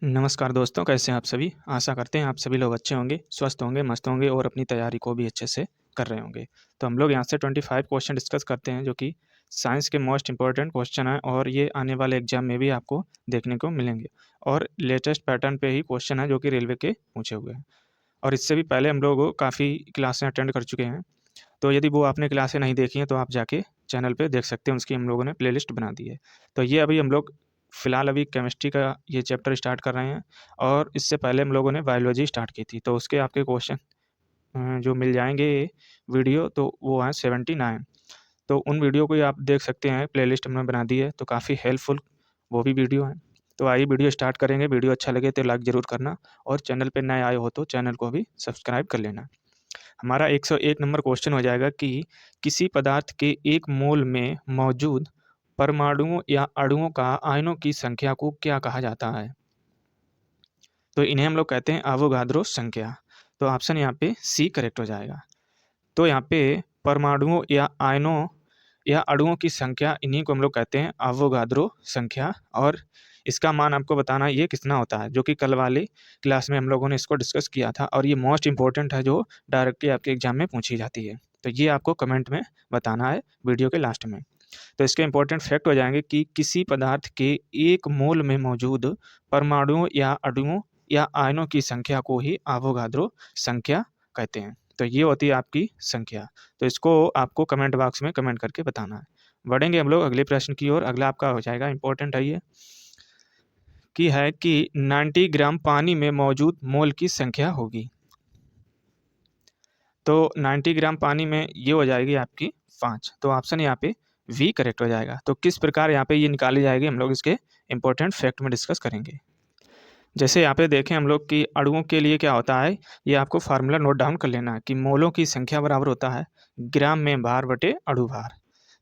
नमस्कार दोस्तों, कैसे हैं आप सभी? आशा करते हैं आप सभी लोग अच्छे होंगे, स्वस्थ होंगे, मस्त होंगे और अपनी तैयारी को भी अच्छे से कर रहे होंगे। तो हम लोग यहाँ से 25 क्वेश्चन डिस्कस करते हैं जो कि साइंस के मोस्ट इम्पोर्टेंट क्वेश्चन हैं और ये आने वाले एग्जाम में भी आपको देखने को मिलेंगे। और लेटेस्ट पैटर्न पे ही क्वेश्चन है जो कि रेलवे के पूछे हुए हैं। और इससे भी पहले हम लोग काफ़ी क्लासें अटेंड कर चुके हैं। तो यदि वो आपने क्लासें नहीं देखी हैं तो आप जाके चैनल पे देख सकते हैं, उसकी हम लोगों ने प्लेलिस्ट बना दी है। तो ये अभी हम लोग फ़िलहाल अभी केमिस्ट्री का ये चैप्टर स्टार्ट कर रहे हैं और इससे पहले हम लोगों ने बायोलॉजी स्टार्ट की थी। तो उसके आपके क्वेश्चन जो मिल जाएँगे वीडियो, तो वो हैं 79। तो उन वीडियो को ही आप देख सकते हैं, प्लेलिस्ट हमने बना दी है, तो काफ़ी हेल्पफुल वो भी वीडियो हैं। तो आइए वीडियो स्टार्ट करेंगे। वीडियो अच्छा लगे तो लाइक ज़रूर करना और चैनल पे नए आए हो तो चैनल को भी सब्सक्राइब कर लेना। हमारा 101 नंबर क्वेश्चन हो जाएगा कि किसी पदार्थ के 1 मोल में मौजूद परमाणुओं या अणुओं का आयनों की संख्या को क्या कहा जाता है? तो इन्हें हम लोग कहते हैं अवोगाद्रो संख्या। तो ऑप्शन यहाँ पे सी करेक्ट हो जाएगा। तो यहाँ पे परमाणुओं या आयनों या अणुओं की संख्या, इन्हीं को हम लोग कहते हैं अवोगाद्रो संख्या। और इसका मान आपको बताना ये कितना होता है, जो कि कल वाली क्लास में हम लोगों ने इसको डिस्कस किया था और ये मोस्ट इंपॉर्टेंट है जो डायरेक्टली आपके एग्जाम में पूछी जाती है। तो ये आपको कमेंट में बताना है वीडियो के लास्ट में। तो इसके इंपॉर्टेंट फैक्ट हो जाएंगे कि किसी पदार्थ के 1 मोल में मौजूद परमाणुओं या अणुओं या आयनों की संख्या को ही अवोगाद्रो संख्या कहते हैं। तो ये होती है आपकी संख्या। तो इसको आपको कमेंट बॉक्स में कमेंट करके बताना है। बढ़ेंगे हम लोग अगले प्रश्न की ओर। अगला आपका हो जाएगा इंपॉर्टेंट है ये, कि 90 ग्राम पानी में मौजूद मोल की संख्या होगी। तो 90 ग्राम पानी में ये हो जाएगी आपकी 5। तो ऑप्शन यहाँ पे वी करेक्ट हो जाएगा। तो किस प्रकार यहाँ पे ये निकाली जाएगी, हम लोग इसके इंपॉर्टेंट फैक्ट में डिस्कस करेंगे। जैसे यहाँ पे देखें हम लोग कि अणुओं के लिए क्या होता है, ये आपको फार्मूला नोट डाउन कर लेना है कि मोलों की संख्या बराबर होता है ग्राम में भार बटे अणु भार।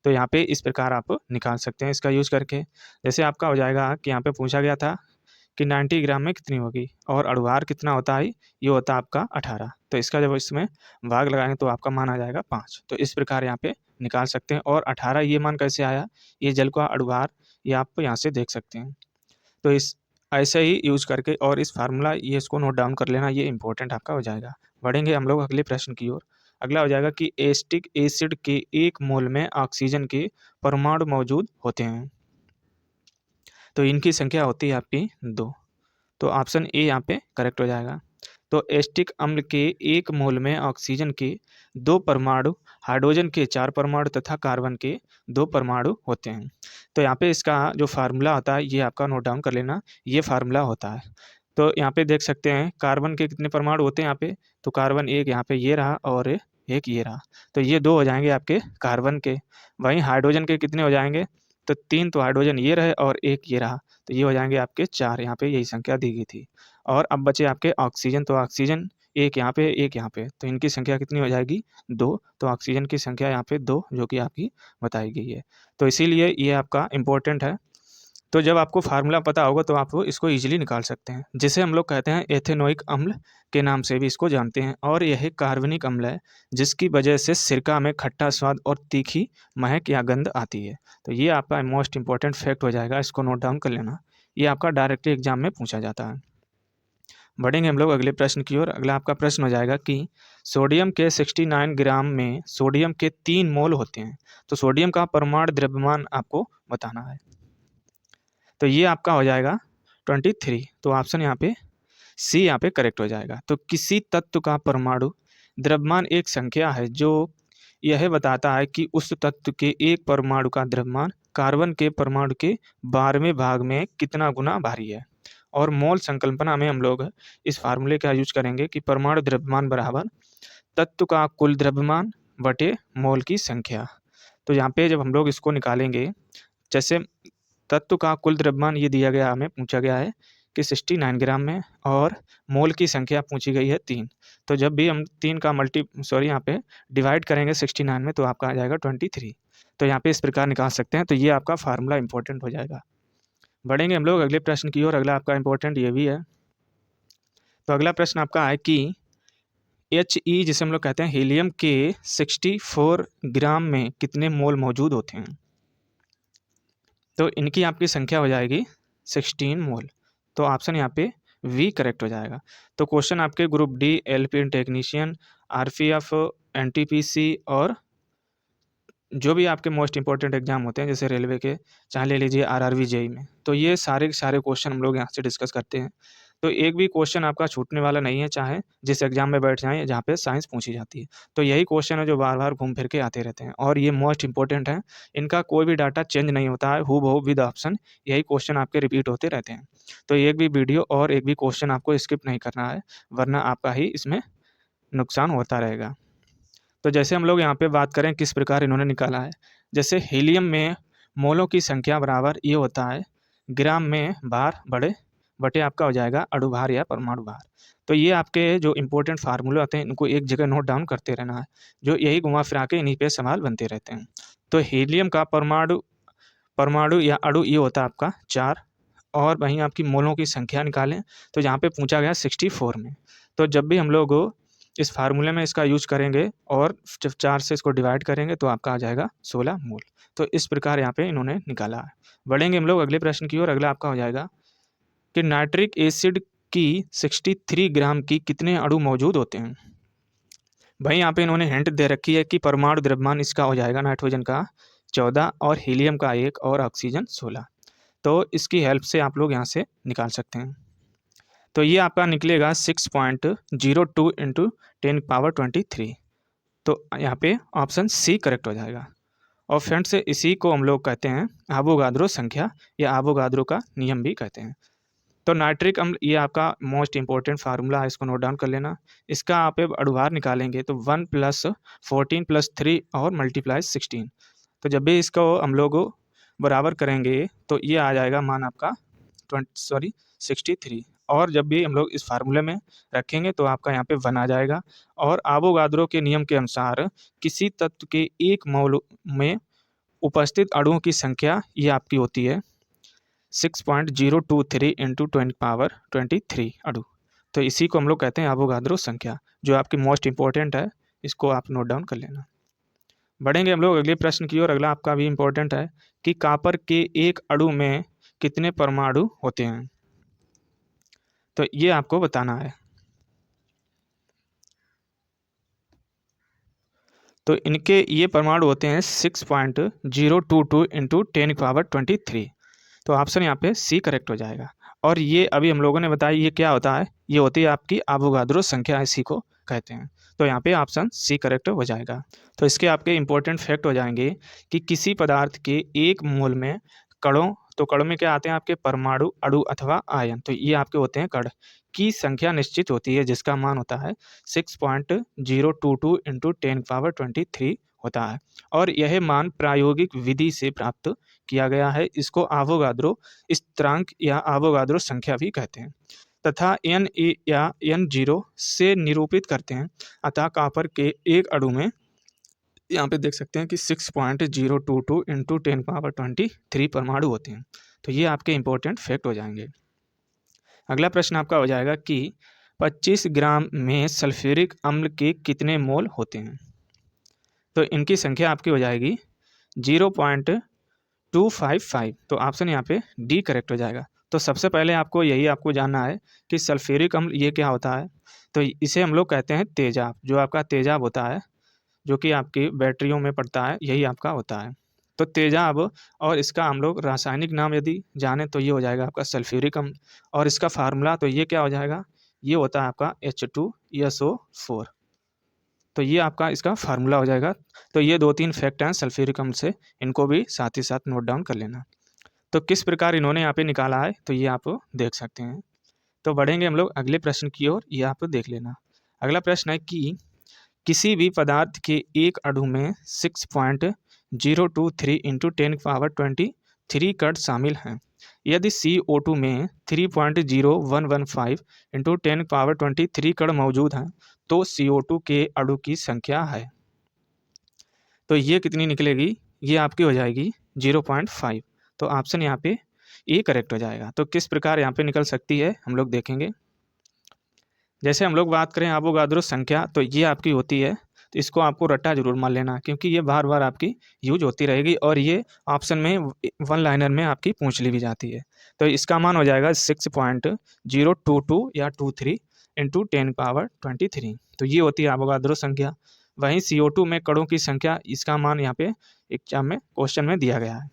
तो यहाँ पे इस प्रकार आप निकाल सकते हैं इसका यूज़ करके। जैसे आपका हो जाएगा कि यहाँ पे पूछा गया था कि 90 ग्राम में कितनी होगी और अणुभार कितना होता है, ये होता है आपका 18। तो इसका जब इसमें भाग लगाएंगे तो आपका मान आ जाएगा 5। तो इस प्रकार यहाँ पे निकाल सकते हैं। और 18 ये मान कैसे आया, ये जल का अणुभार, ये आप यहाँ से देख सकते हैं। तो इस ऐसे ही यूज़ करके और इस फार्मूला ये इसको नोट डाउन कर लेना, ये इंपॉर्टेंट आपका हो जाएगा। बढ़ेंगे हम लोग अगले प्रश्न की ओर। अगला हो जाएगा कि एसिटिक एसिड के 1 मोल में ऑक्सीजन के परमाणु मौजूद होते हैं। तो इनकी संख्या होती है आपकी 2। तो ऑप्शन ए यहाँ पे करेक्ट हो जाएगा। तो एसिटिक अम्ल के 1 मोल में ऑक्सीजन के 2 परमाणु, हाइड्रोजन के 4 परमाणु तथा कार्बन के 2 परमाणु होते हैं। तो यहाँ पे इसका जो फार्मूला होता है ये आपका नोट डाउन कर लेना, ये फार्मूला होता है। तो यहाँ पे देख सकते हैं कार्बन के कितने परमाणु होते हैं यहाँ पे, तो कार्बन एक यहाँ पे ये रहा और एक ये रहा। तो ये 2 हो जाएंगे आपके कार्बन के। वहीं हाइड्रोजन के कितने हो जाएंगे, तो 3 तो हाइड्रोजन ये रहे और एक ये रहा। तो ये हो जाएंगे आपके 4, यहाँ पे यही संख्या दी गई थी। और अब बचे आपके ऑक्सीजन। तो ऑक्सीजन एक यहाँ पे एक यहाँ पे, तो इनकी संख्या कितनी हो जाएगी 2। तो ऑक्सीजन की संख्या यहाँ पे 2 जो कि आपकी बताई गई है। तो इसीलिए ये आपका इम्पोर्टेंट है। तो जब आपको फार्मूला पता होगा तो आप इसको ईजिली निकाल सकते हैं, जिसे हम लोग कहते हैं एथेनोइक अम्ल के नाम से भी इसको जानते हैं। और यह कार्बनिक अम्ल है जिसकी वजह से सिरका में खट्टा स्वाद और तीखी महक या गंध आती है। तो ये आपका मोस्ट इंपॉर्टेंट फैक्ट हो जाएगा, इसको नोट डाउन कर लेना। ये आपका डायरेक्टली एग्जाम में पूछा जाता है। बढ़ेंगे हम लोग अगले प्रश्न की ओर। अगला आपका प्रश्न हो जाएगा कि सोडियम के 69 ग्राम में सोडियम के 3 मोल होते हैं। तो सोडियम का परमाणु द्रव्यमान आपको बताना है। तो ये आपका हो जाएगा 23। तो ऑप्शन यहाँ पे सी यहाँ पे करेक्ट हो जाएगा। तो किसी तत्व का परमाणु द्रव्यमान एक संख्या है जो यह बताता है कि उस तत्व के एक परमाणु का द्रव्यमान कार्बन के परमाणु के 12वें भाग में कितना गुना भारी है। और मोल संकल्पना में हम लोग इस फार्मूले का यूज करेंगे कि परमाणु द्रव्यमान बराबर तत्व का कुल द्रव्यमान बटे मोल की संख्या। तो यहाँ पे जब हम लोग इसको निकालेंगे, जैसे तत्व का कुल द्रव्यमान ये दिया गया, हमें पूछा गया है कि 69 ग्राम में, और मोल की संख्या पूछी गई है 3। तो जब भी हम 3 का यहाँ पे डिवाइड करेंगे 69 में तो आपका आ जाएगा 23। तो यहाँ पे इस प्रकार निकाल सकते हैं। तो ये आपका फार्मूला इंपॉर्टेंट हो जाएगा। बढ़ेंगे हम लोग अगले प्रश्न की ओर। अगला आपका इंपॉर्टेंट ये भी है। तो अगला प्रश्न आपका है कि He जिसे हम लोग कहते हैं हीलियम के 64 ग्राम में कितने मोल मौजूद होते हैं। तो इनकी आपकी संख्या हो जाएगी 16 मोल। तो ऑप्शन यहाँ पे वी करेक्ट हो जाएगा। तो क्वेश्चन आपके group D, LP technician, RPF, NTPC और जो भी आपके मोस्ट इंपॉर्टेंट एग्जाम होते हैं जैसे रेलवे के, चाहे ले लीजिए आरआरबी, जेई में, तो ये सारे के सारे क्वेश्चन हम लोग यहाँ से डिस्कस करते हैं। तो एक भी क्वेश्चन आपका छूटने वाला नहीं है, चाहे जिस एग्जाम में बैठ जाएँ जहाँ पे साइंस पूछी जाती है। तो यही क्वेश्चन है जो बार-बार घूम फिर के आते रहते हैं और ये मोस्ट इंपॉर्टेंट है। इनका कोई भी डाटा चेंज नहीं होता है, हूबहू विद ऑप्शन यही क्वेश्चन आपके रिपीट होते रहते हैं। तो एक भी वीडियो और एक भी क्वेश्चन आपको स्किप नहीं करना है, वरना आपका ही इसमें नुकसान होता रहेगा। तो जैसे हम लोग यहाँ पे बात करें किस प्रकार इन्होंने निकाला है, जैसे हीलियम में मोलों की संख्या बराबर ये होता है ग्राम में भार बड़े बटे आपका हो जाएगा अणु भार या परमाणु भार। तो ये आपके जो इंपॉर्टेंट फार्मूले होते हैं इनको एक जगह नोट डाउन करते रहना है, जो यही घुमा फिरा के इन्हीं पे सवाल बनते रहते हैं। तो हीलियम का परमाणु परमाणु या अणु ये होता है आपका 4 और वहीं आपकी मोलों की संख्या निकालें तो यहाँ पे पूछा गया 64 में। तो जब भी हम लोग इस फार्मूले में इसका यूज करेंगे और जब 4 से इसको डिवाइड करेंगे तो आपका आ जाएगा 16 मोल। तो इस प्रकार यहाँ पे इन्होंने निकाला है। बढ़ेंगे हम लोग अगले प्रश्न की ओर। अगला आपका हो जाएगा कि नाइट्रिक एसिड की 63 ग्राम की कितने अणु मौजूद होते हैं। भाई यहाँ पे इन्होंने हिंट दे रखी है कि परमाणु द्रव्यमान इसका हो जाएगा नाइट्रोजन का 14 और हीलियम का 1 और ऑक्सीजन 16। तो इसकी हेल्प से आप लोग यहाँ से निकाल सकते हैं। तो ये आपका निकलेगा 6.02 इंटू 10⁻23। तो यहाँ पे ऑप्शन सी करेक्ट हो जाएगा। और फ्रेंड्स इसी को हम लोग कहते हैं आवोगाद्रो संख्या या आवोगाद्रो का नियम भी कहते हैं। तो नाइट्रिक अम्ल ये आपका मोस्ट इंपॉर्टेंट फार्मूला है, इसको नोट डाउन कर लेना। इसका आप अणुभार निकालेंगे तो 1 + 14 + 3 और मल्टीप्लाई 16। तो जब भी इसको हम लोग बराबर करेंगे तो ये आ जाएगा मान आपका 63। और जब भी हम लोग इस फार्मूले में रखेंगे तो आपका यहाँ पे 1 आ जाएगा। और आवोगाद्रो के नियम के अनुसार किसी तत्व के 1 मोल में उपस्थित अणुओं की संख्या ये आपकी होती है 6.023 इंटू 10⁻23 अणु। तो इसी को हम लोग कहते हैं आवोगाद्रो संख्या, जो आपकी मोस्ट इंपॉर्टेंट है, इसको आप नोट डाउन कर लेना। बढ़ेंगे हम लोग अगले प्रश्न की ओर। अगला आपका भी इंपॉर्टेंट है कि कॉपर के एक अणु में कितने परमाणु होते हैं। तो ये आपको बताना है। तो इनके ये परमाणु होते हैं 6.022 इंटू 10⁻23। तो ऑप्शन यहाँ पे सी करेक्ट हो जाएगा। और ये अभी हम लोगों ने बताया ये क्या होता है, ये होती है आपकी आवोगाद्रो संख्या, इसी को कहते हैं। तो यहाँ पे ऑप्शन सी करेक्ट हो जाएगा। तो इसके आपके इंपॉर्टेंट फैक्ट हो जाएंगे कि किसी पदार्थ के 1 मोल में कणों, तो कणों में क्या आते हैं आपके परमाणु, अणु अथवा आयन, तो ये आपके होते हैं कण की संख्या निश्चित होती है, जिसका मान होता है 6.022 इंटू 10⁻23 होता है। और यह मान प्रायोगिक विधि से प्राप्त किया गया है। इसको आवोगाद्रो स्थिरांक या आवोगाद्रो संख्या भी कहते हैं तथा Na या N0 से निरूपित करते हैं। अतः कॉपर के एक अणु में यहाँ पे देख सकते हैं कि 6.022 इंटू 10⁻23 परमाणु होते हैं। तो ये आपके इंपॉर्टेंट फैक्ट हो जाएंगे। अगला प्रश्न आपका हो जाएगा कि 25 ग्राम में सल्फ्यूरिक अम्ल के कितने मोल होते हैं। तो इनकी संख्या आपकी हो जाएगी 0.255। तो ऑप्शन यहाँ पे डी करेक्ट हो जाएगा। तो सबसे पहले आपको यही आपको जानना है कि सल्फ्यूरिक अम्ल ये क्या होता है। तो इसे हम लोग कहते हैं तेजाब, जो आपका तेजाब होता है, जो कि आपकी बैटरियों में पड़ता है, यही आपका होता है। तो तेजाब, और इसका हम लोग रासायनिक नाम यदि जाने तो ये हो जाएगा आपका सल्फ्यूरिक अम्ल। और इसका फार्मूला तो ये क्या हो जाएगा, ये होता है आपका H2SO4। तो ये आपका इसका फार्मूला हो जाएगा। तो ये 2-3 फैक्ट हैं सल्फ्यूरिक अम्ल से, इनको भी साथ ही साथ नोट डाउन कर लेना। तो किस प्रकार इन्होंने यहाँ पे निकाला है तो ये आप देख सकते हैं। तो बढ़ेंगे हम लोग अगले प्रश्न की ओर, ये आप देख लेना। अगला प्रश्न है कि किसी भी पदार्थ के एक अणु में 6.023 इंटू 10⁻23 कण शामिल हैं। यदि CO2 में 3.0115 इंटू 10⁻23 कण मौजूद हैं तो CO2 के अणु की संख्या है। तो ये कितनी निकलेगी, ये आपकी हो जाएगी 0.5। तो ऑप्शन यहाँ पे ए करेक्ट हो जाएगा। तो किस प्रकार यहाँ पे निकल सकती है हम लोग देखेंगे। जैसे हम लोग बात करें आवोगाद्रो संख्या, तो ये आपकी होती है तो इसको आपको रट्टा जरूर मार लेना है, क्योंकि ये बार बार आपकी यूज होती रहेगी और ये ऑप्शन में वन लाइनर में आपकी पूछ ली भी जाती है। तो इसका मान हो जाएगा 6.022 या 23 इंटू 10⁻23। तो ये होती है अवोगाद्रो संख्या। वहीं CO2 में कणों की संख्या, इसका मान यहाँ पे एग्जाम में क्वेश्चन में दिया गया है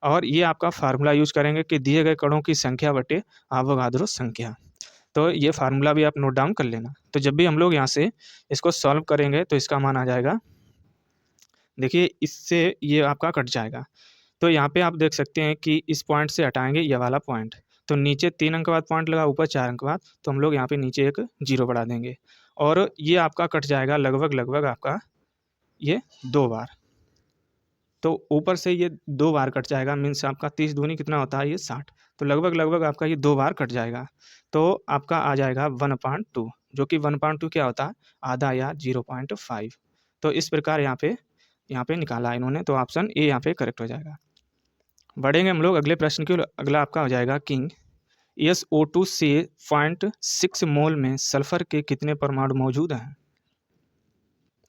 और ये आपका फार्मूला यूज करेंगे कि दिए गए कणों की संख्या बटे अवोगाद्रो संख्या। तो ये फार्मूला भी आप नोट डाउन कर लेना। तो जब भी हम लोग यहाँ से इसको सॉल्व करेंगे तो इसका मान आ जाएगा, देखिए इससे ये आपका कट जाएगा। तो यहाँ पे आप देख सकते हैं कि इस पॉइंट से हटाएंगे ये वाला पॉइंट, तो नीचे 3 अंक बाद पॉइंट लगा, ऊपर 4 अंक बाद, तो हम लोग यहाँ पे नीचे एक 0 बढ़ा देंगे और ये आपका कट जाएगा लगभग आपका ये 2 बार। तो ऊपर से ये 2 बार कट जाएगा, मीन्स आपका 30 दूनी कितना होता है, ये 60। तो लगभग आपका ये 2 बार कट जाएगा। तो आपका आ जाएगा 1/2, जो कि 1/2 क्या होता है, आधा या 0.5। तो इस प्रकार यहाँ पे निकाला है इन्होंने। तो ऑप्शन ए यहाँ पे करेक्ट हो जाएगा। बढ़ेंगे हम लोग अगले प्रश्न की। अगला आपका हो जाएगा किंग SO2 से 0.6 मोल में सल्फर के कितने परमाणु मौजूद हैं।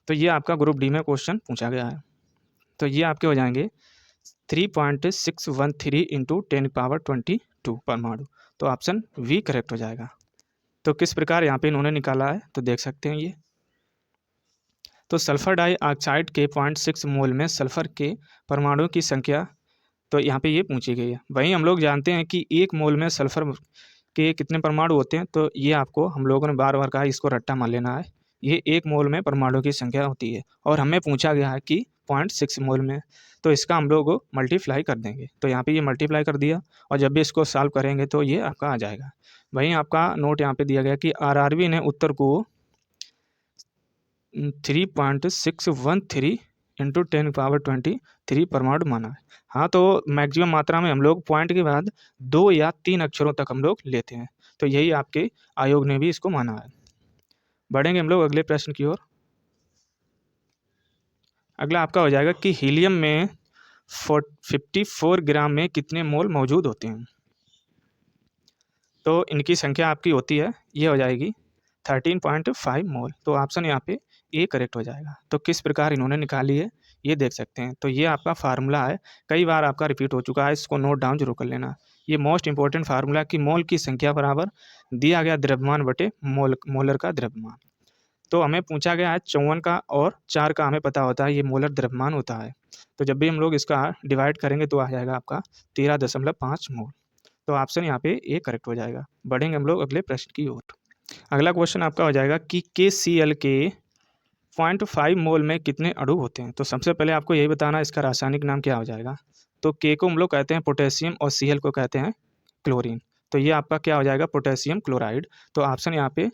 तो ये आपका ग्रुप डी में क्वेश्चन पूछा गया है। तो ये आपके हो जाएंगे 3.613 इंटू 10⁻22 परमाणु। तो ऑप्शन वी करेक्ट हो जाएगा। तो किस प्रकार यहाँ पे इन्होंने निकाला है तो देख सकते हैं ये। तो सल्फर डाइऑक्साइड के 0.6 मोल में सल्फर के परमाणुओं की संख्या, तो यहाँ पे ये पूछी गई है। वहीं हम लोग जानते हैं कि 1 मोल में सल्फर के कितने परमाणु होते हैं। तो ये आपको हम लोगों ने बार बार कहा, इसको रट्टा मान लेना है। ये 1 मोल में परमाणु की संख्या होती है और हमें पूछा गया है कि 0.6 मोल में, तो इसका हम लोग मल्टीप्लाई कर देंगे। तो यहाँ पे ये मल्टीप्लाई कर दिया और जब भी इसको सॉल्व करेंगे तो ये आपका आ जाएगा। वहीं आपका नोट यहाँ पे दिया गया कि RRB ने उत्तर को 3.613 इंटू 10⁻23 परमाणु माना है। हाँ, तो मैक्सिमम मात्रा में हम लोग पॉइंट के बाद 2 या 3 अक्षरों तक हम लोग लेते हैं। तो यही आपके आयोग ने भी इसको माना है। बढ़ेंगे हम लोग अगले प्रश्न की ओर। अगला आपका हो जाएगा कि हीलियम में 54 ग्राम में कितने मोल मौजूद होते हैं। तो इनकी संख्या आपकी होती है, ये हो जाएगी 13.5 मोल। तो ऑप्शन यहाँ पे ए करेक्ट हो जाएगा। तो किस प्रकार इन्होंने निकाली है ये देख सकते हैं। तो ये आपका फार्मूला है, कई बार आपका रिपीट हो चुका है, इसको नोट डाउन जरूर कर लेना। ये मोस्ट इंपॉर्टेंट फार्मूला कि मोल की संख्या बराबर दिया गया द्रव्यमान बटे मोलर का द्रव्यमान। तो हमें पूछा गया है 54 का और 4 का हमें पता होता है ये मोलर द्रव्यमान होता है। तो जब भी हम लोग इसका डिवाइड करेंगे तो आ जाएगा आपका 13.5 मोल। तो ऑप्शन यहाँ पे ए करेक्ट हो जाएगा। बढ़ेंगे हम लोग अगले प्रश्न की ओर। अगला क्वेश्चन आपका हो जाएगा कि KCl के 0.5 मोल में कितने अणु होते हैं। तो सबसे पहले आपको यही बताना इसका रासायनिक नाम क्या हो जाएगा। तो के को हम लोग कहते हैं पोटेशियम और Cl को कहते हैं क्लोरीन। तो ये आपका क्या हो जाएगा, पोटेशियम क्लोराइड। तो ऑप्शन यहाँ पे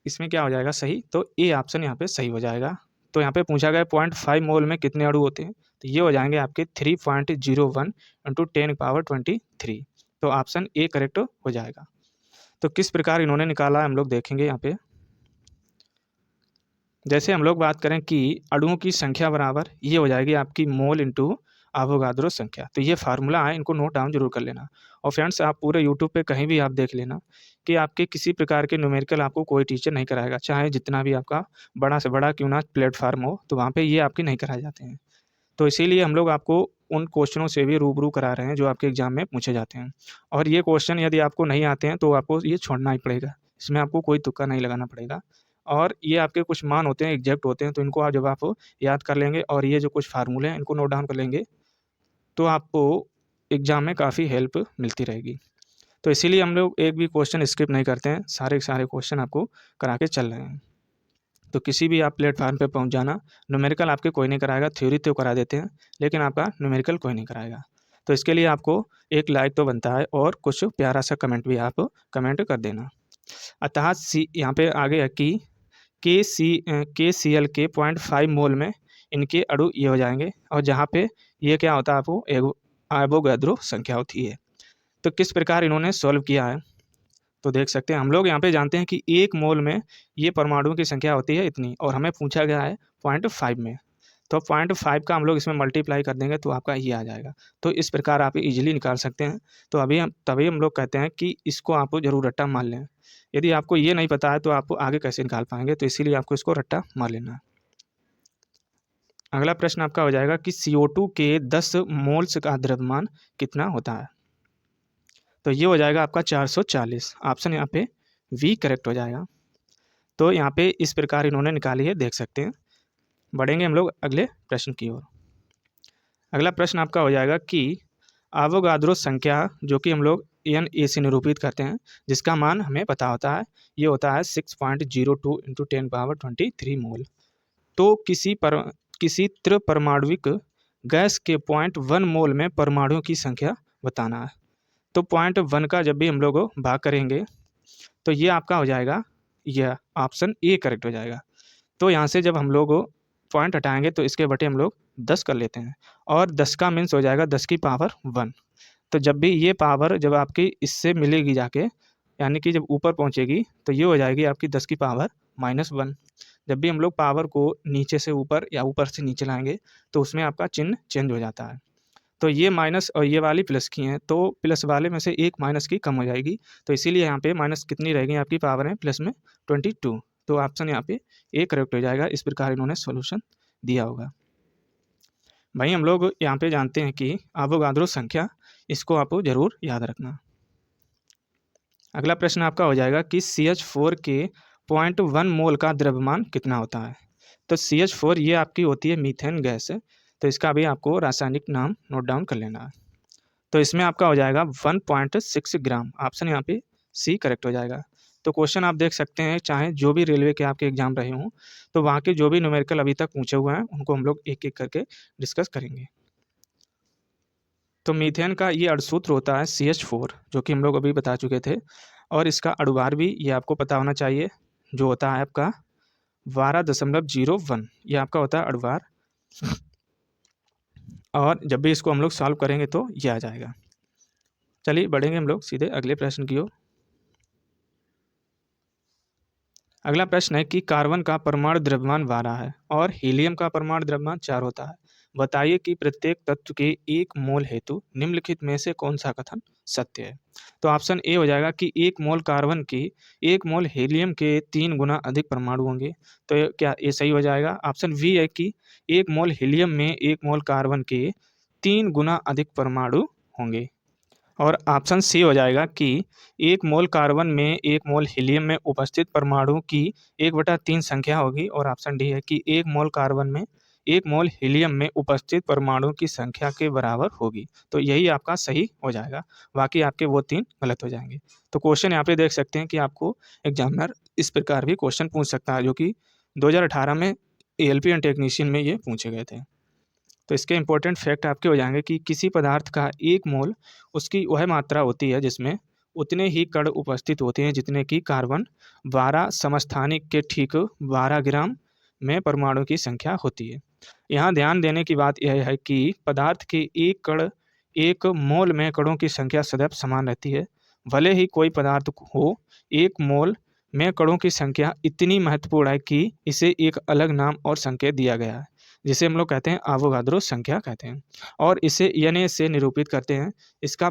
इसमें क्या हो जाएगा सही, तो ए ऑप्शन यहाँ पे सही हो जाएगा। तो यहाँ पे पूछा गया 0.5 मोल में कितने अणु होते हैं। तो ये हो जाएंगे आपके 3.01 इंटू 10⁻23। तो ऑप्शन ए करेक्ट हो जाएगा। तो किस प्रकार इन्होंने निकाला है हम लोग देखेंगे यहाँ पे। जैसे हम लोग बात करें कि अणुओं की संख्या बराबर ये हो जाएगी आपकी मोल इंटू अवोगाद्रो संख्या। तो ये फार्मूला है, इनको नोट डाउन जरूर कर लेना। और फ्रेंड्स, आप पूरे यूट्यूब पे कहीं भी आप देख लेना कि आपके किसी प्रकार के न्यूमेरिकल आपको कोई टीचर नहीं कराएगा, चाहे जितना भी आपका बड़ा से बड़ा क्यों ना प्लेटफार्म हो, तो वहाँ पे ये आपके नहीं कराए जाते हैं। तो इसीलिए हम लोग आपको उन क्वेश्चनों से भी रूबरू करा रहे हैं जो आपके एग्जाम में पूछे जाते हैं। और ये क्वेश्चन यदि आपको नहीं आते हैं तो आपको ये छोड़ना ही पड़ेगा, इसमें आपको कोई तुक्का नहीं लगाना पड़ेगा। और ये आपके कुछ मान होते हैं, एग्जैक्ट होते हैं, तो इनको आप जब आप याद कर लेंगे और ये जो कुछ फार्मूले हैं इनको नोट डाउन कर लेंगे तो आपको एग्ज़ाम में काफ़ी हेल्प मिलती रहेगी। तो इसीलिए हम लोग एक भी क्वेश्चन स्किप नहीं करते हैं, सारे सारे क्वेश्चन आपको करा के चल रहे हैं। तो किसी भी आप प्लेटफार्म पे पहुंच जाना, न्यूमेरिकल आपके कोई नहीं कराएगा, थ्योरी तो करा देते हैं लेकिन आपका न्यूमेरिकल कोई नहीं कराएगा। तो इसके लिए आपको एक लाइक तो बनता है और कुछ प्यारा सा कमेंट भी आप कमेंट कर देना। अतः यहाँ पे आगे है कि KCl के 0.5 मोल में इनके अणु ये हो जाएंगे और जहाँ पे ये क्या होता है आपको एवोगाद्रो संख्या होती है। तो किस प्रकार इन्होंने सॉल्व किया है तो देख सकते हैं। हम लोग यहाँ पे जानते हैं कि 1 मोल में ये परमाणुओं की संख्या होती है इतनी और हमें पूछा गया है 0.5 में। तो 0.5 का हम लोग इसमें मल्टीप्लाई कर देंगे तो आपका ये आ जाएगा। तो इस प्रकार आप इजीली निकाल सकते हैं। तो तभी हम लोग कहते हैं कि इसको आप जरूर रट्टा मार लें। यदि आपको ये नहीं पता है तो आप आगे कैसे निकाल पाएंगे, तो इसीलिए आपको इसको रट्टा मार लेना है। अगला प्रश्न आपका हो जाएगा कि CO2 के 10 मोल्स का द्रव्यमान कितना होता है। तो ये हो जाएगा आपका 440। ऑप्शन यहाँ पे वी करेक्ट हो जाएगा। तो यहाँ पे इस प्रकार इन्होंने निकाली है, देख सकते हैं। बढ़ेंगे हम लोग अगले प्रश्न की ओर। अगला प्रश्न आपका हो जाएगा कि आवोगाद्रो संख्या, जो कि हम लोग Na से निरूपित करते हैं, जिसका मान हमें पता होता है, ये होता है 6.02 इंटू 10⁻23 मोल। तो किसी त्रिपरमाणुविक गैस के 0.1 मोल में परमाणुओं की संख्या बताना है। तो 0.1 का जब भी हम लोग भाग करेंगे तो ये आपका हो जाएगा, यह ऑप्शन ए करेक्ट हो जाएगा। तो यहाँ से जब हम लोग पॉइंट हटाएंगे तो इसके बटे हम लोग 10 कर लेते हैं, और 10 का मीन्स हो जाएगा 10 की पावर 1। तो जब भी ये पावर जब आपकी इससे मिलेगी जाके, यानी कि जब ऊपर पहुँचेगी तो ये हो जाएगी आपकी 10 की पावर -1। जब भी हम लोग पावर को नीचे से ऊपर या ऊपर से नीचे लाएंगे तो उसमें आपका चिन्ह चेंज हो जाता है। तो ये माइनस और ये वाली प्लस की हैं, तो प्लस वाले में से एक माइनस की कम हो जाएगी। तो इसीलिए यहाँ पे माइनस कितनी रहेगी आपकी पावर में प्लस में 22। तो ऑप्शन यहाँ पे ए करेक्ट हो जाएगा। इस प्रकार इन्होंने सॉल्यूशन दिया होगा। भाई हम लोग यहाँ पे जानते हैं कि आवोगाद्रो संख्या, इसको आपको जरूर याद रखना। अगला प्रश्न आपका हो जाएगा कि CH4 के 0.1 मोल का द्रव्यमान कितना होता है। तो CH4 ये आपकी होती है मीथेन गैस है। तो इसका भी आपको रासायनिक नाम नोट डाउन कर लेना है। तो इसमें आपका हो जाएगा 1.6 ग्राम। ऑप्शन यहाँ पे सी करेक्ट हो जाएगा। तो क्वेश्चन आप देख सकते हैं, चाहे जो भी रेलवे के आपके एग्जाम रहे हों, तो वहाँ के जो भी न्यूमेरिकल अभी तक पूछे हुए हैं उनको हम लोग एक एक करके डिस्कस करेंगे। तो मीथेन का ये अणुसूत्र होता है CH4, जो कि हम लोग अभी बता चुके थे। और इसका अणुभार भी ये आपको पता होना चाहिए, जो होता है आपका 12.01। ये आपका होता है अणुभार। और जब भी इसको हम लोग सॉल्व करेंगे तो ये आ जाएगा। चलिए बढ़ेंगे हम लोग सीधे अगले प्रश्न की ओर। अगला प्रश्न है कि कार्बन का परमाणु द्रव्यमान 12 है और हीलियम का परमाणु द्रव्यमान 4 होता है। बताइए कि प्रत्येक तत्व के 1 मोल हेतु निम्नलिखित में से कौन सा कथन सत्य है। तो ऑप्शन ए हो जाएगा कि 1 मोल कार्बन के 1 मोल हीलियम के 3 गुना अधिक परमाणु होंगे। तो क्या ये सही हो जाएगा। ऑप्शन बी है कि 1 मोल हीलियम में 1 मोल कार्बन के 3 गुना अधिक परमाणु होंगे। और ऑप्शन सी हो जाएगा कि 1 मोल कार्बन में 1 मोल हीलियम में उपस्थित परमाणु की 1/3 संख्या होगी। और ऑप्शन डी है कि 1 मोल कार्बन में 1 मोल हीलियम में उपस्थित परमाणु की संख्या के बराबर होगी। तो यही आपका सही हो जाएगा, बाकी आपके वो 3 गलत हो जाएंगे। तो क्वेश्चन यहाँ पे देख सकते हैं कि आपको एग्जामिनर इस प्रकार भी क्वेश्चन पूछ सकता है, जो कि 2018 में ALP एंड टेक्नीशियन में ये पूछे गए थे। तो इसके इंपॉर्टेंट फैक्ट आपके हो जाएंगे कि किसी पदार्थ का 1 मोल उसकी वह मात्रा होती है जिसमें उतने ही कण उपस्थित होते हैं जितने कि कार्बन 12 समस्थानिक के ठीक 12 ग्राम में परमाणु की संख्या होती है। यहाँ ध्यान देने की बात यह है कि पदार्थ के 1 मोल में कणों की संख्या सदैव समान रहती है। भले ही कोई पदार्थ हो, 1 मोल में कणों की संख्या इतनी महत्वपूर्ण है कि इसे एक अलग नाम और संकेत दिया गया है, जिसे हम लोग कहते हैं आवोगाद्रो संख्या कहते हैं, और इसे Na से निरूपित करते हैं। इसका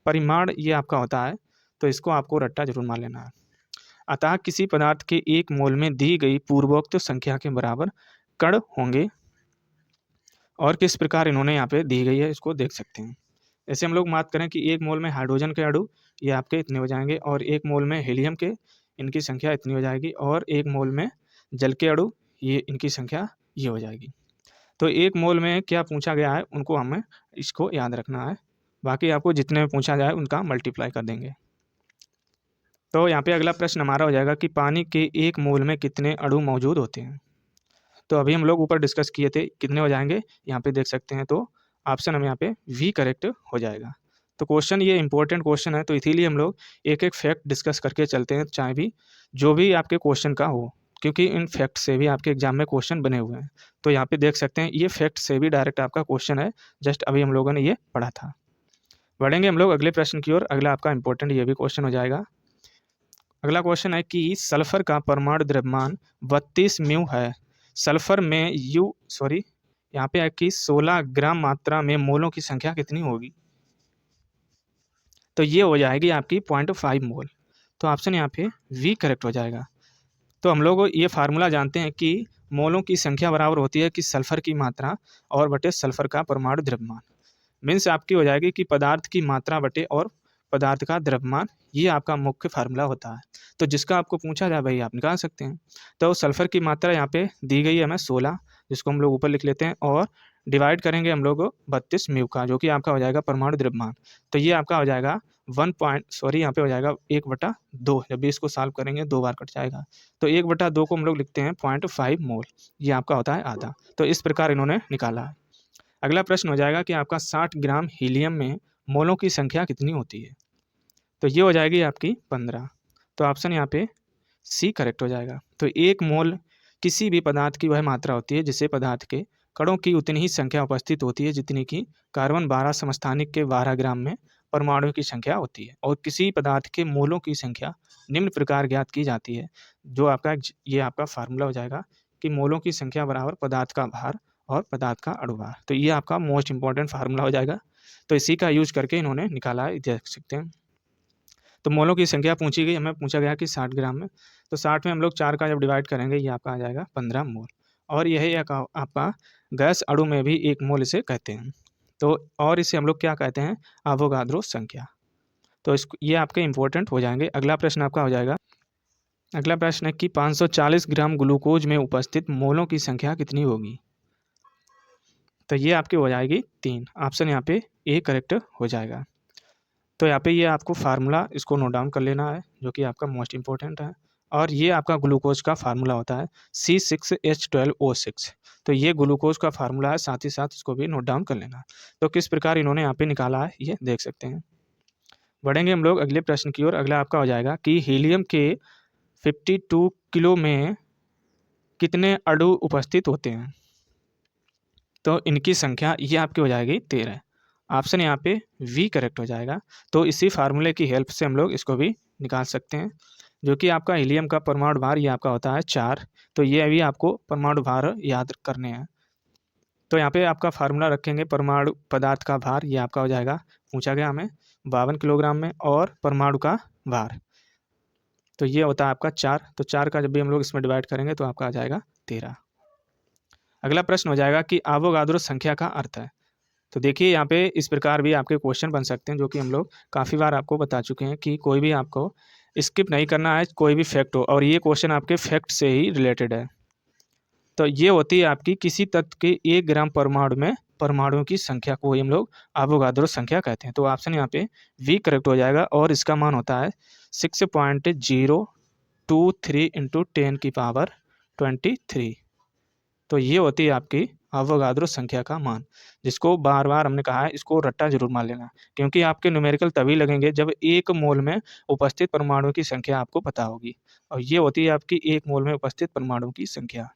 परिमाण ये आपका होता है। तो इसको आपको रट्टा जरूर मार लेना है। अतः किसी पदार्थ के 1 मोल में दी गई पूर्वोक्त संख्या के बराबर कण होंगे। और किस प्रकार इन्होंने यहाँ पे दी गई है इसको देख सकते हैं। जैसे हम लोग बात करें कि 1 मोल में हाइड्रोजन के अणु ये आपके इतने हो जाएंगे, और 1 मोल में हीलियम के इनकी संख्या इतनी हो जाएगी, और 1 मोल में जल के अणु ये इनकी संख्या ये हो जाएगी। तो 1 मोल में क्या पूछा गया है उनको हमें इसको याद रखना है, बाकी आपको जितने में पूछा जाए उनका मल्टीप्लाई कर देंगे। तो यहाँ पे अगला प्रश्न हमारा हो जाएगा कि पानी के 1 मोल में कितने अणु मौजूद होते हैं। तो अभी हम लोग ऊपर डिस्कस किए थे कितने हो जाएंगे, यहाँ पे देख सकते हैं। तो ऑप्शन हम यहाँ पे वी करेक्ट हो जाएगा। तो क्वेश्चन ये इंपॉर्टेंट क्वेश्चन है, तो इसीलिए हम लोग एक एक फैक्ट डिस्कस करके चलते हैं, चाहे भी जो भी आपके क्वेश्चन का हो, क्योंकि इन फैक्ट से भी आपके एग्जाम में क्वेश्चन बने हुए हैं। तो यहाँ पे देख सकते हैं ये फैक्ट से भी डायरेक्ट आपका क्वेश्चन है, जस्ट अभी हम लोगों ने ये पढ़ा था। बढ़ेंगे हम लोग अगले प्रश्न की ओर। अगला आपका इंपॉर्टेंट ये भी क्वेश्चन हो जाएगा। अगला क्वेश्चन है कि सल्फर का परमाणु द्रव्यमान 32 म्यू है। सल्फर में यहाँ पे है कि 16 ग्राम मात्रा में मोलों की संख्या कितनी होगी। तो ये हो जाएगी आपकी 0.5 मोल। तो ऑप्शन यहाँ पे वी करेक्ट हो जाएगा। तो हम लोग ये फार्मूला जानते हैं कि मोलों की संख्या बराबर होती है कि सल्फर की मात्रा और बटे सल्फर का परमाणु द्रव्यमान। मीन्स आपकी हो जाएगी कि पदार्थ की मात्रा बटे और पदार्थ का द्रव्यमान, ये आपका मुख्य फार्मूला होता है। तो जिसका आपको पूछा जाए भाई आप निकाल सकते हैं। तो सल्फर की मात्रा यहाँ पे दी गई है हमें 16, जिसको हम लोग ऊपर लिख लेते हैं, और डिवाइड करेंगे हम लोग 32 म्यू का, जो कि आपका हो जाएगा परमाणु द्रव्यमान। तो ये आपका हो जाएगा यहाँ पे हो जाएगा 1/2। जब भी इसको सॉल्व करेंगे 2 बार कट जाएगा, तो 1/2 को हम लोग लिखते हैं 0.5 मोल, ये आपका होता है आधा। तो इस प्रकार इन्होंने निकाला है। अगला प्रश्न हो जाएगा कि आपका 60 ग्राम हीलियम में मोलों की संख्या कितनी होती है। तो ये हो जाएगी आपकी 15। तो ऑप्शन यहाँ पे सी करेक्ट हो जाएगा। तो 1 मोल किसी भी पदार्थ की वह मात्रा होती है जिसे पदार्थ के कणों की उतनी ही संख्या उपस्थित होती है जितनी कि कार्बन 12 समस्थानिक के 12 ग्राम में परमाणु की संख्या होती है। और किसी पदार्थ के मोलों की संख्या निम्न प्रकार ज्ञात की जाती है, जो आपका ये आपका फार्मूला हो जाएगा कि मोलों की संख्या बराबर पदार्थ का भार और पदार्थ का अणुभार। तो ये आपका मोस्ट इंपॉर्टेंट फार्मूला हो जाएगा। तो इसी का यूज करके इन्होंने निकाला है, देख सकते हैं। तो मोलों की संख्या पूछी गई, हमें पूछा गया कि 60 ग्राम में, तो 60 में हम लोग 4 का जब डिवाइड करेंगे ये आपका आ जाएगा 15 मोल। और यही आपका गैस अणु में भी 1 मोल इसे कहते हैं। तो और इसे हम लोग क्या कहते हैं, अवोगाद्रो संख्या। तो इसको ये आपके इंपॉर्टेंट हो जाएंगे। अगला प्रश्न आपका हो जाएगा, अगला प्रश्न है कि 540 ग्राम ग्लूकोज में उपस्थित मोलों की संख्या कितनी होगी। तो ये आपकी हो जाएगी 3। ऑप्शन यहाँ पे ए करेक्ट हो जाएगा। तो यहाँ पे ये आपको फार्मूला इसको नोट डाउन कर लेना है, जो कि आपका मोस्ट इंपॉर्टेंट है। और ये आपका ग्लूकोज का फार्मूला होता है C6H12O6। तो ये ग्लूकोज का फार्मूला है, साथ ही साथ इसको भी नोट डाउन कर लेना है। तो किस प्रकार इन्होंने यहाँ पे निकाला है ये देख सकते हैं। बढ़ेंगे हम लोग अगले प्रश्न की ओर। अगला आपका हो जाएगा कि हीलियम के 52 किलो में कितने अणु उपस्थित होते हैं। तो इनकी संख्या ये आपकी हो जाएगी 13। ऑप्शन यहाँ पे वी करेक्ट हो जाएगा। तो इसी फार्मूले की हेल्प से हम लोग इसको भी निकाल सकते हैं, जो कि आपका हीलियम का परमाणु भार ये आपका होता है 4। तो ये अभी आपको परमाणु भार याद करने हैं। तो यहाँ पे आपका फार्मूला रखेंगे, परमाणु पदार्थ का भार ये आपका हो जाएगा, पूछा गया हमें 52 किलोग्राम में, और परमाणु का भार तो ये होता है आपका 4। तो 4 का जब भी हम लोग इसमें डिवाइड करेंगे तो आपका आ जाएगा 13। अगला प्रश्न हो जाएगा कि अवोगाद्रो संख्या का अर्थ है। तो देखिए यहाँ पे इस प्रकार भी आपके क्वेश्चन बन सकते हैं, जो कि हम लोग काफ़ी बार आपको बता चुके हैं कि कोई भी आपको स्किप नहीं करना है, कोई भी फैक्ट हो, और ये क्वेश्चन आपके फैक्ट से ही रिलेटेड है। तो ये होती है आपकी किसी तत्व के 1 ग्राम परमाणु में परमाणुओं की संख्या को हम लोग अवोगाद्रो संख्या कहते हैं। तो ऑप्शन यहाँ पे वी करेक्ट हो जाएगा, और इसका मान होता है 6.023 इंटू 10⁻23। तो ये होती है आपकी अवोगाद्रो संख्या का मान, जिसको बार बार हमने कहा है इसको रट्टा जरूर मान लेना, क्योंकि आपके न्यूमेरिकल तभी लगेंगे जब 1 मोल में उपस्थित परमाणुओं की संख्या आपको पता होगी, और ये होती है आपकी 1 मोल में उपस्थित परमाणुओं की संख्या।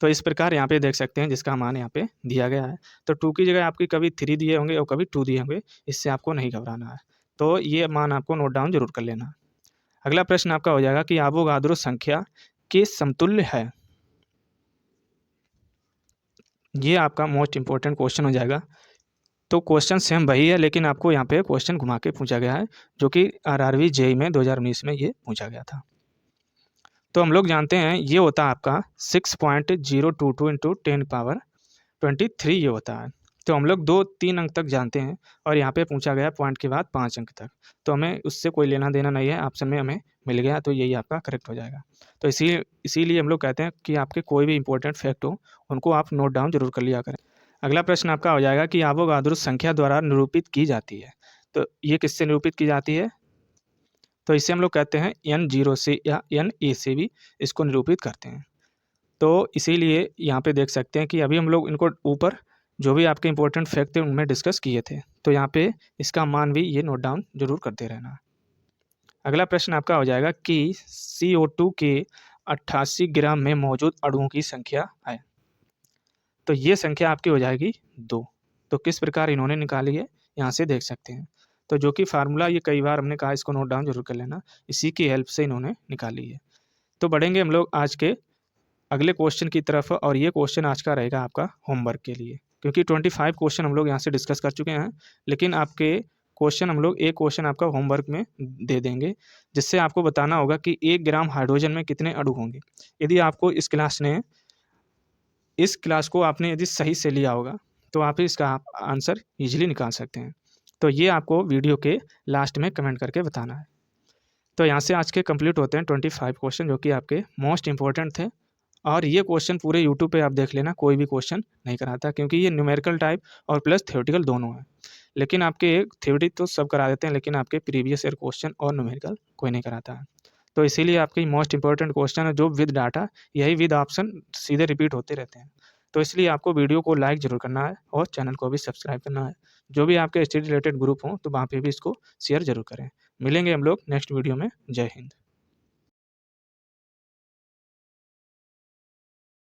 तो इस प्रकार यहाँ पे देख सकते हैं जिसका मान यहाँ पे दिया गया है। तो 2 की जगह आपकी कभी 3 दिए होंगे और कभी 2 दिए होंगे, इससे आपको नहीं घबराना है। तो ये मान आपको नोट डाउन जरूर कर लेना। अगला प्रश्न आपका हो जाएगा कि अवोगाद्रो संख्या के समतुल्य है। ये आपका मोस्ट इंपॉर्टेंट क्वेश्चन हो जाएगा। तो क्वेश्चन सेम वही है, लेकिन आपको यहाँ पे क्वेश्चन घुमा के पूछा गया है, जो कि RRB JEE में 2019 में ये पूछा गया था। तो हम लोग जानते हैं ये होता है आपका 6.022 इंटू 10⁻23 ये होता है। तो हम लोग 2-3 अंक तक जानते हैं, और यहाँ पे पूछा गया पॉइंट के बाद 5 अंक तक, तो हमें उससे कोई लेना देना नहीं है, ऑप्शन में हमें मिल गया, तो यही आपका करेक्ट हो जाएगा। तो इसीलिए हम लोग कहते हैं कि आपके कोई भी इंपॉर्टेंट फैक्ट हो उनको आप नोट डाउन जरूर कर लिया करें। अगला प्रश्न आपका हो जाएगा कि अवोगाद्रो संख्या द्वारा निरूपित की जाती है। तो ये किससे निरूपित की जाती है। तो इसे हम लोग कहते हैं N0 से या Na से भी इसको निरूपित करते हैं। तो इसीलिए यहाँ पे देख सकते हैं कि अभी हम लोग इनको ऊपर जो भी आपके इंपॉर्टेंट फैक्ट थे उनमें डिस्कस किए थे, तो यहाँ पे इसका मान भी ये नोट डाउन जरूर करते रहना। अगला प्रश्न आपका हो जाएगा कि CO2 के 88 ग्राम में मौजूद अणुओं की संख्या है। तो ये संख्या आपकी हो जाएगी 2। तो किस प्रकार इन्होंने निकाली है यहाँ से देख सकते हैं। तो जो कि फार्मूला ये कई बार हमने कहा इसको नोट डाउन जरूर कर लेना, इसी की हेल्प से इन्होंने निकाली है। तो बढ़ेंगे हम लोग आज के अगले क्वेश्चन की तरफ, और ये क्वेश्चन आज का रहेगा आपका होमवर्क के लिए, क्योंकि 25 क्वेश्चन हम लोग यहाँ से डिस्कस कर चुके हैं, लेकिन आपके क्वेश्चन हम लोग एक क्वेश्चन आपका होमवर्क में दे देंगे, जिससे आपको बताना होगा कि 1 ग्राम हाइड्रोजन में कितने अणु होंगे। यदि आपको इस क्लास को आपने यदि सही से लिया होगा, तो आप इसका आप आंसर ईज़िली निकाल सकते हैं। तो ये आपको वीडियो के लास्ट में कमेंट करके बताना है। तो यहाँ से आज के कंप्लीट होते हैं 25 क्वेश्चन, जो कि आपके मोस्ट इम्पोर्टेंट थे। और ये क्वेश्चन पूरे यूट्यूब पे आप देख लेना, कोई भी क्वेश्चन नहीं कराता, क्योंकि ये न्यूमेरिकल टाइप और प्लस थ्योरेटिकल दोनों है। लेकिन आपके थ्योरी तो सब करा देते हैं, लेकिन आपके प्रीवियस ईयर क्वेश्चन और न्यूमेरिकल कोई नहीं कराता है। तो इसीलिए आपके मोस्ट इंपॉर्टेंट क्वेश्चन है जो विद डाटा, यही विद ऑप्शन सीधे रिपीट होते रहते हैं। तो इसलिए आपको वीडियो को लाइक ज़रूर करना है और चैनल को भी सब्सक्राइब करना है। जो भी आपके स्टडी रिलेटेड ग्रुप हों, तो वहाँ पे भी इसको शेयर ज़रूर करें। मिलेंगे हम लोग नेक्स्ट वीडियो में। जय हिंद।